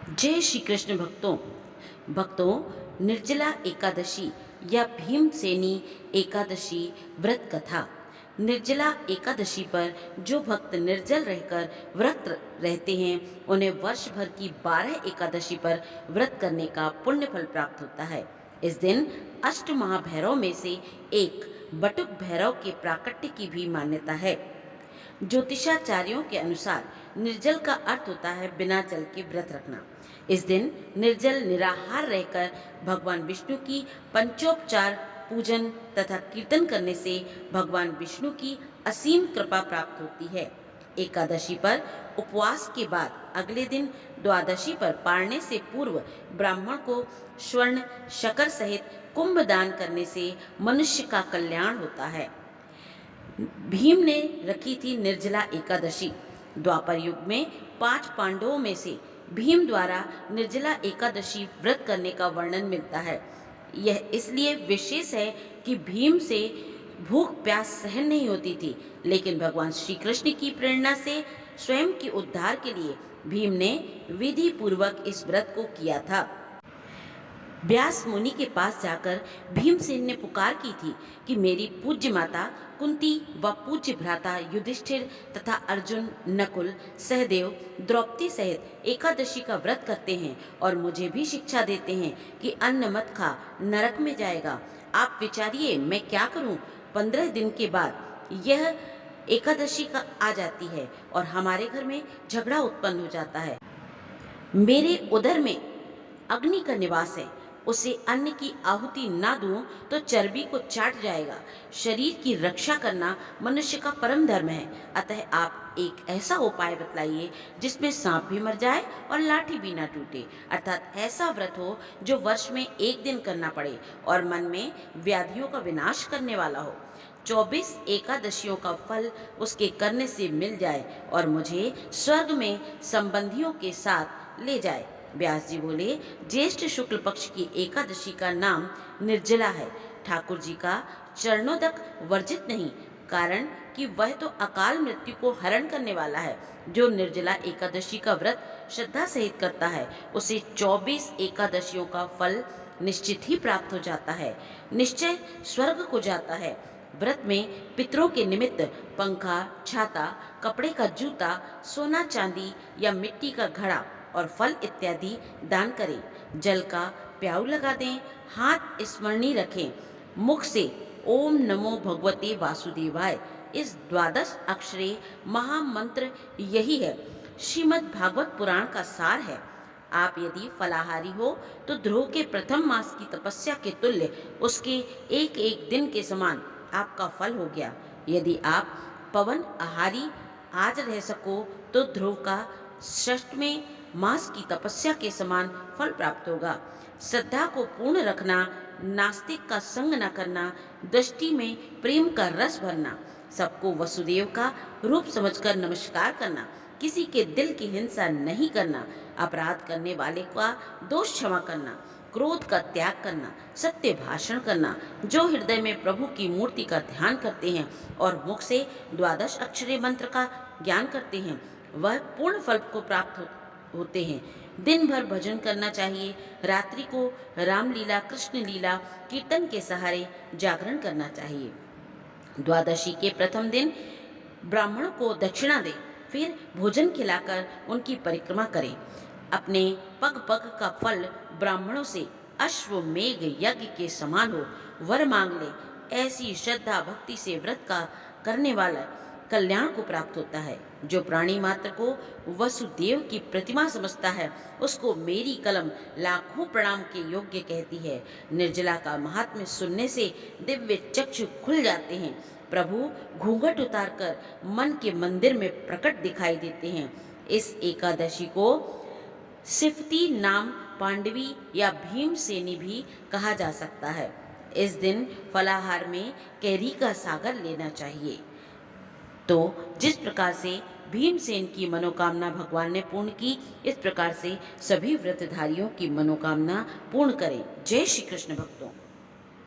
जय श्री कृष्ण भक्तों निर्जला एकादशी या भीमसेनी एकादशी व्रत कथा। निर्जला एकादशी पर जो भक्त निर्जल रहकर व्रत रहते हैं उन्हें वर्ष भर की 12 एकादशी पर व्रत करने का पुण्य फल प्राप्त होता है। इस दिन अष्ट महाभैरव में से एक बटुक भैरव के प्राकट्य की भी मान्यता है। ज्योतिषाचार्यों के अनुसार निर्जल का अर्थ होता है बिना जल के व्रत रखना। इस दिन निर्जल निराहार रहकर भगवान विष्णु की पंचोपचार पूजन तथा कीर्तन करने से भगवान विष्णु की असीम कृपा प्राप्त होती है। एकादशी पर उपवास के बाद अगले दिन द्वादशी पर पारने से पूर्व ब्राह्मण को स्वर्ण शकर सहित कुंभ दान करने से मनुष्य का कल्याण होता है। भीम ने रखी थी निर्जला एकादशी। द्वापर युग में 5 पांडवों में से भीम द्वारा निर्जला एकादशी व्रत करने का वर्णन मिलता है। यह इसलिए विशेष है कि भीम से भूख प्यास सहन नहीं होती थी, लेकिन भगवान श्री कृष्ण की प्रेरणा से स्वयं के उद्धार के लिए भीम ने विधि पूर्वक इस व्रत को किया था। व्यास मुनि के पास जाकर भीमसेन ने पुकार की थी कि मेरी पूज्य माता कुंती व पूज्य भ्राता युधिष्ठिर तथा अर्जुन, नकुल, सहदेव, द्रौपदी सहित एकादशी का व्रत करते हैं और मुझे भी शिक्षा देते हैं कि अन्न मत खा, नरक में जाएगा। आप विचारिए मैं क्या करूं। 15 दिन के बाद यह एकादशी का आ जाती है और हमारे घर में झगड़ा उत्पन्न हो जाता है। मेरे उदर में अग्नि का निवास है, उसे अन्न की आहुति ना दूं तो चर्बी को चाट जाएगा। शरीर की रक्षा करना मनुष्य का परम धर्म है। अतः आप एक ऐसा उपाय बतलाइए जिसमें सांप भी मर जाए और लाठी भी ना टूटे। अर्थात ऐसा व्रत हो जो वर्ष में एक दिन करना पड़े और मन में व्याधियों का विनाश करने वाला हो। 24 एकादशियों का फल उसके करने से मिल जाए और मुझे स्वर्ग में संबंधियों के साथ ले जाए। व्यास जी बोले, ज्येष्ठ शुक्ल पक्ष की एकादशी का नाम निर्जला है। ठाकुर जी का चरणोदक वर्जित नहीं, कारण कि वह तो अकाल मृत्यु को हरण करने वाला है। जो निर्जला एकादशी का व्रत श्रद्धा सहित करता है उसे 24 एकादशियों का फल निश्चित ही प्राप्त हो जाता है, निश्चय स्वर्ग को जाता है। व्रत में पितरों के निमित्त पंखा, छाता, कपड़े का जूता, सोना चांदी या मिट्टी का घड़ा और फल इत्यादि दान करें। जल का प्याऊ लगा दें, हाथ स्मरणी रखें, मुख से ओम नमो भगवते वासुदेवाय इस 12 अक्षरे महामंत्र यही है, श्रीमद् भागवत पुराण का सार है। आप यदि फलाहारी हो तो ध्रुव के प्रथम मास की तपस्या के तुल्य उसके एक एक दिन के समान आपका फल हो गया। यदि आप पवन आहारी आज रह सको तो ध्रुव का षष्ठवें मास की तपस्या के समान फल प्राप्त होगा। श्रद्धा को पूर्ण रखना, नास्तिक का संग न करना, दृष्टि में प्रेम का रस भरना, सबको वसुदेव का रूप समझकर नमस्कार करना, किसी के दिल की हिंसा नहीं करना, अपराध करने वाले का दोष क्षमा करना, क्रोध का त्याग करना, सत्य भाषण करना, जो हृदय में प्रभु की मूर्ति का ध्यान करते हैं और मुख से 12 अक्षरी मंत्र का ज्ञान करते हैं वह पूर्ण फल को प्राप्त होते हैं। दिन भर भजन करना चाहिए। रात्रि को रामलीला, कृष्ण लीला, कीर्तन के सहारे जागरण करना चाहिए। द्वादशी के प्रथम दिन ब्राह्मणों को दक्षिणा दें, फिर भोजन खिलाकर उनकी परिक्रमा करें। अपने पग पग का फल ब्राह्मणों से अश्वमेघ यज्ञ के समान हो, वर मांग ले। ऐसी श्रद्धा भक्ति से व्रत का करने वाला कल्याण को प्राप्त होता है। जो प्राणी मात्र को वसुदेव की प्रतिमा समझता है उसको मेरी कलम लाखों प्रणाम के योग्य कहती है। निर्जला का महात्म्य सुनने से दिव्य चक्षु खुल जाते हैं। प्रभु घूंघट उतारकर मन के मंदिर में प्रकट दिखाई देते हैं। इस एकादशी को सिफती नाम पांडवी या भीमसेनी भी कहा जा सकता है। इस दिन फलाहार में कैरी का सागर लेना चाहिए। तो जिस प्रकार से भीमसेन की मनोकामना भगवान ने पूर्ण की, इस प्रकार से सभी व्रतधारियों की मनोकामना पूर्ण करें। जय श्री कृष्ण भक्तों।